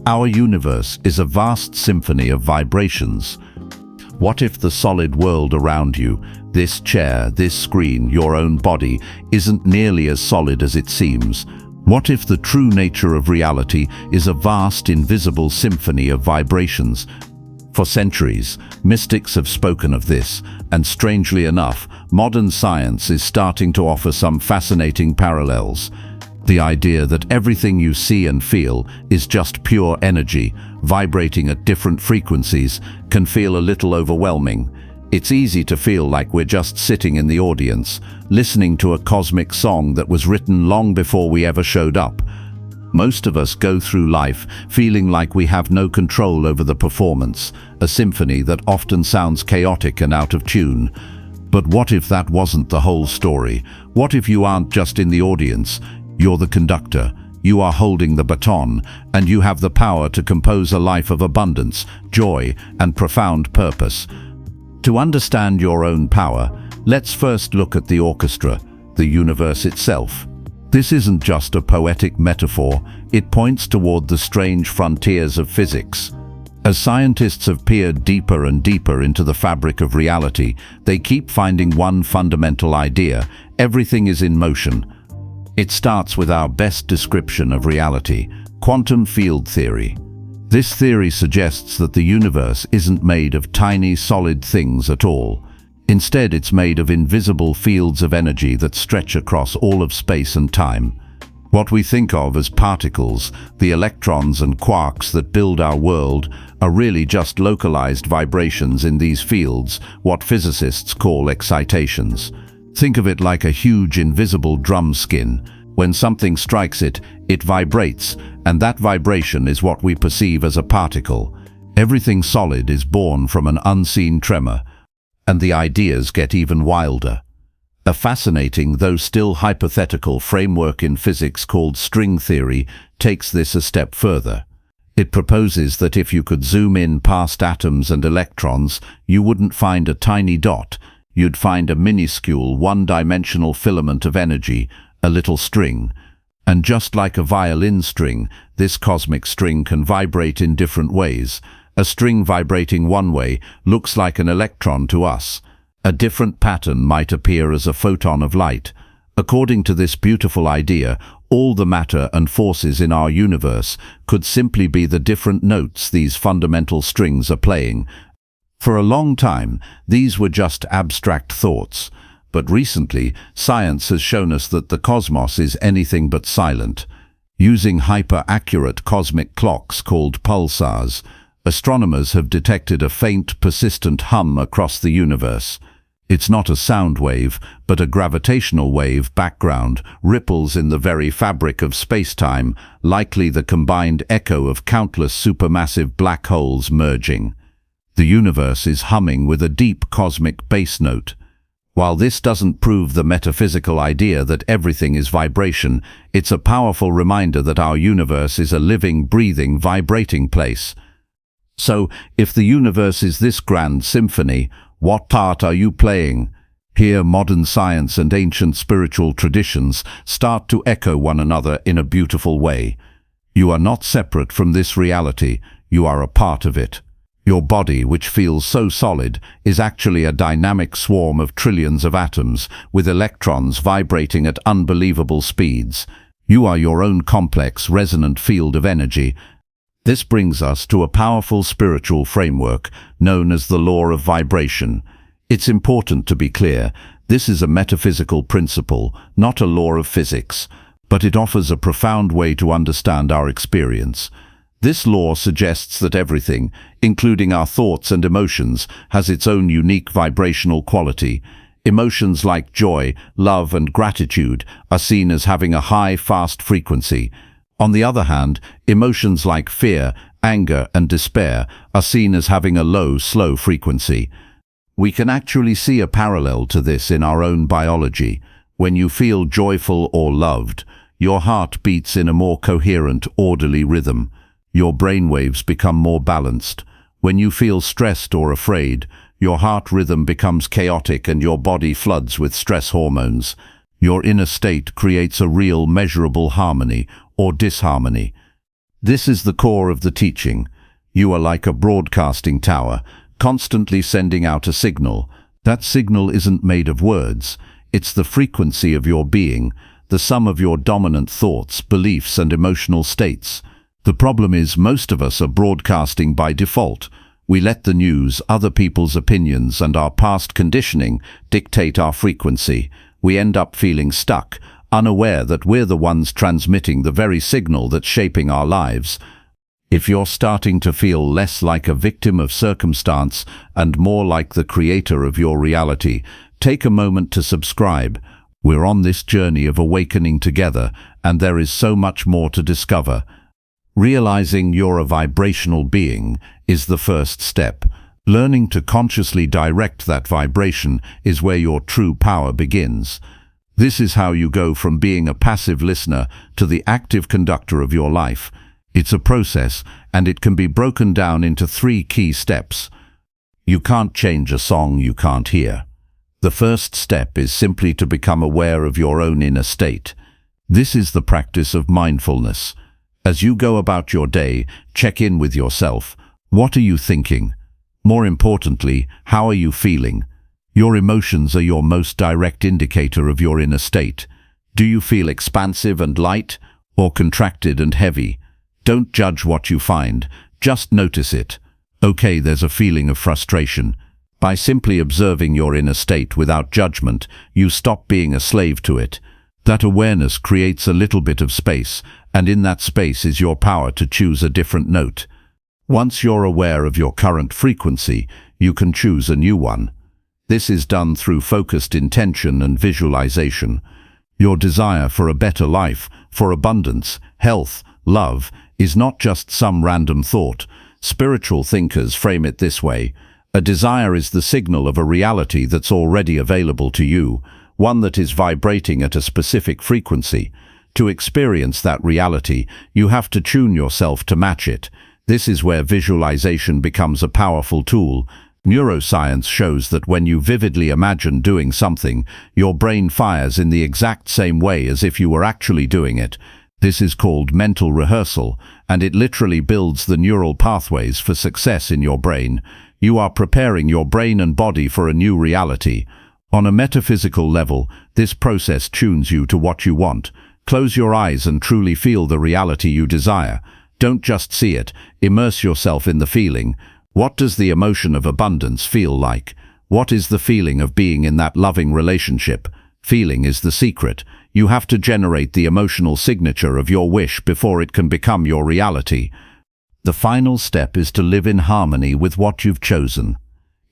Our universe is a vast symphony of vibrations. What if the solid world around you, this chair, this screen, your own body, isn't nearly as solid as it seems? What if the true nature of reality is a vast, invisible symphony of vibrations? For centuries, mystics have spoken of this, and strangely enough, modern science is starting to offer some fascinating parallels. The idea that everything you see and feel is just pure energy, vibrating at different frequencies, can feel a little overwhelming. It's easy to feel like we're just sitting in the audience, listening to a cosmic song that was written long before we ever showed up. Most of us go through life feeling like we have no control over the performance, a symphony that often sounds chaotic and out of tune. But what if that wasn't the whole story? What if you aren't just in the audience? You're the conductor, you are holding the baton, and you have the power to compose a life of abundance, joy, and profound purpose. To understand your own power, let's first look at the orchestra, the universe itself. This isn't just a poetic metaphor, it points toward the strange frontiers of physics. As scientists have peered deeper and deeper into the fabric of reality, they keep finding one fundamental idea: everything is in motion. It starts with our best description of reality, quantum field theory. This theory suggests that the universe isn't made of tiny, solid things at all. Instead, it's made of invisible fields of energy that stretch across all of space and time. What we think of as particles, the electrons and quarks that build our world, are really just localized vibrations in these fields, what physicists call excitations. Think of it like a huge invisible drum skin. When something strikes it, it vibrates, and that vibration is what we perceive as a particle. Everything solid is born from an unseen tremor, and the ideas get even wilder. A fascinating, though still hypothetical, framework in physics called string theory takes this a step further. It proposes that if you could zoom in past atoms and electrons, you wouldn't find a tiny dot. You'd find a minuscule, one-dimensional filament of energy, a little string. And just like a violin string, this cosmic string can vibrate in different ways. A string vibrating one way looks like an electron to us. A different pattern might appear as a photon of light. According to this beautiful idea, all the matter and forces in our universe could simply be the different notes these fundamental strings are playing. For a long time, these were just abstract thoughts, but recently, science has shown us that the cosmos is anything but silent. Using hyper-accurate cosmic clocks called pulsars, astronomers have detected a faint, persistent hum across the universe. It's not a sound wave, but a gravitational wave background, ripples in the very fabric of space-time, likely the combined echo of countless supermassive black holes merging. The universe is humming with a deep cosmic bass note. While this doesn't prove the metaphysical idea that everything is vibration, it's a powerful reminder that our universe is a living, breathing, vibrating place. So, if the universe is this grand symphony, what part are you playing? Here, modern science and ancient spiritual traditions start to echo one another in a beautiful way. You are not separate from this reality, you are a part of it. Your body, which feels so solid, is actually a dynamic swarm of trillions of atoms, with electrons vibrating at unbelievable speeds. You are your own complex, resonant field of energy. This brings us to a powerful spiritual framework known as the law of vibration. It's important to be clear, this is a metaphysical principle, not a law of physics, but it offers a profound way to understand our experience. This law suggests that everything, including our thoughts and emotions, has its own unique vibrational quality. Emotions like joy, love, and gratitude are seen as having a high, fast frequency. On the other hand, emotions like fear, anger, and despair are seen as having a low, slow frequency. We can actually see a parallel to this in our own biology. When you feel joyful or loved, your heart beats in a more coherent, orderly rhythm. Your brainwaves become more balanced. When you feel stressed or afraid, your heart rhythm becomes chaotic and your body floods with stress hormones. Your inner state creates a real, measurable harmony or disharmony. This is the core of the teaching. You are like a broadcasting tower, constantly sending out a signal. That signal isn't made of words. It's the frequency of your being, the sum of your dominant thoughts, beliefs, and emotional states. The problem is most of us are broadcasting by default. We let the news, other people's opinions, and our past conditioning dictate our frequency. We end up feeling stuck, unaware that we're the ones transmitting the very signal that's shaping our lives. If you're starting to feel less like a victim of circumstance and more like the creator of your reality, take a moment to subscribe. We're on this journey of awakening together, and there is so much more to discover. Realizing you're a vibrational being is the first step. Learning to consciously direct that vibration is where your true power begins. This is how you go from being a passive listener to the active conductor of your life. It's a process, and it can be broken down into 3 key steps. You can't change a song you can't hear. The first step is simply to become aware of your own inner state. This is the practice of mindfulness. As you go about your day, check in with yourself. What are you thinking? More importantly, how are you feeling? Your emotions are your most direct indicator of your inner state. Do you feel expansive and light, or contracted and heavy? Don't judge what you find, just notice it. Okay, there's a feeling of frustration. By simply observing your inner state without judgment, you stop being a slave to it. That awareness creates a little bit of space, and in that space is your power to choose a different note. Once you're aware of your current frequency, you can choose a new one. This is done through focused intention and visualization. Your desire for a better life, for abundance, health, love, is not just some random thought. Spiritual thinkers frame it this way. A desire is the signal of a reality that's already available to you, one that is vibrating at a specific frequency. To experience that reality, you have to tune yourself to match it. This is where visualization becomes a powerful tool. Neuroscience shows that when you vividly imagine doing something, your brain fires in the exact same way as if you were actually doing it. This is called mental rehearsal, and it literally builds the neural pathways for success in your brain. You are preparing your brain and body for a new reality. On a metaphysical level, this process tunes you to what you want. Close your eyes and truly feel the reality you desire. Don't just see it, immerse yourself in the feeling. What does the emotion of abundance feel like? What is the feeling of being in that loving relationship? Feeling is the secret. You have to generate the emotional signature of your wish before it can become your reality. The final step is to live in harmony with what you've chosen.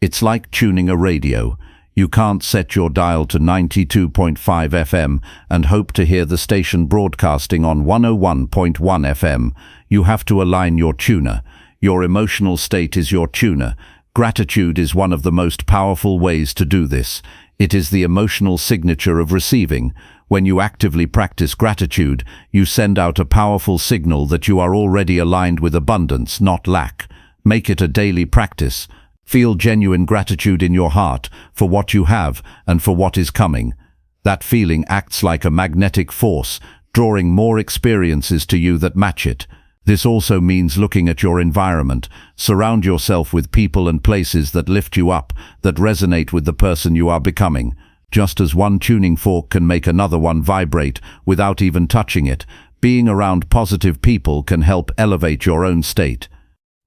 It's like tuning a radio. You can't set your dial to 92.5 FM and hope to hear the station broadcasting on 101.1 FM. You have to align your tuner. Your emotional state is your tuner. Gratitude is one of the most powerful ways to do this. It is the emotional signature of receiving. When you actively practice gratitude, you send out a powerful signal that you are already aligned with abundance, not lack. Make it a daily practice. Feel genuine gratitude in your heart for what you have and for what is coming. That feeling acts like a magnetic force, drawing more experiences to you that match it. This also means looking at your environment. Surround yourself with people and places that lift you up, that resonate with the person you are becoming. Just as one tuning fork can make another one vibrate without even touching it, being around positive people can help elevate your own state.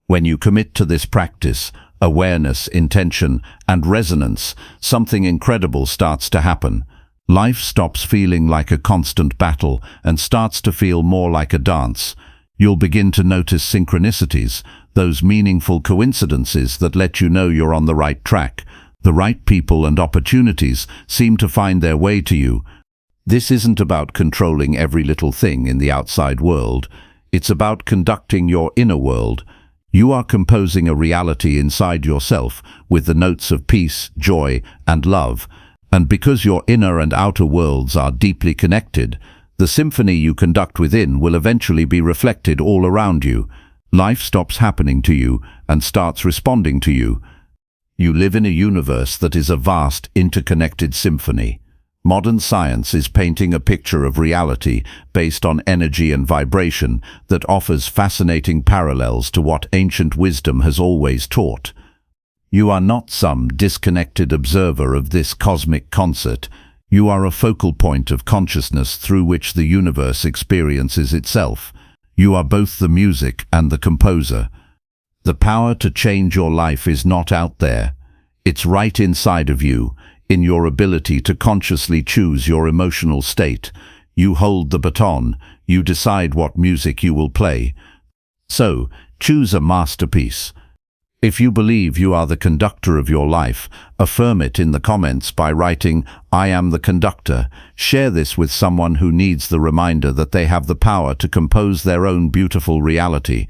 When you commit to this practice, awareness, intention, and resonance, something incredible starts to happen. Life stops feeling like a constant battle and starts to feel more like a dance. You'll begin to notice synchronicities, those meaningful coincidences that let you know you're on the right track. The right people and opportunities seem to find their way to you. This isn't about controlling every little thing in the outside world. It's about conducting your inner world. You are composing a reality inside yourself with the notes of peace, joy, and love. And because your inner and outer worlds are deeply connected, the symphony you conduct within will eventually be reflected all around you. Life stops happening to you and starts responding to you. You live in a universe that is a vast, interconnected symphony. Modern science is painting a picture of reality based on energy and vibration that offers fascinating parallels to what ancient wisdom has always taught. You are not some disconnected observer of this cosmic concert. You are a focal point of consciousness through which the universe experiences itself. You are both the music and the composer. The power to change your life is not out there. It's right inside of you, in your ability to consciously choose your emotional state. You hold the baton. You decide what music you will play. So, choose a masterpiece. If you believe you are the conductor of your life, affirm it in the comments by writing, "I am the conductor." Share this with someone who needs the reminder that they have the power to compose their own beautiful reality.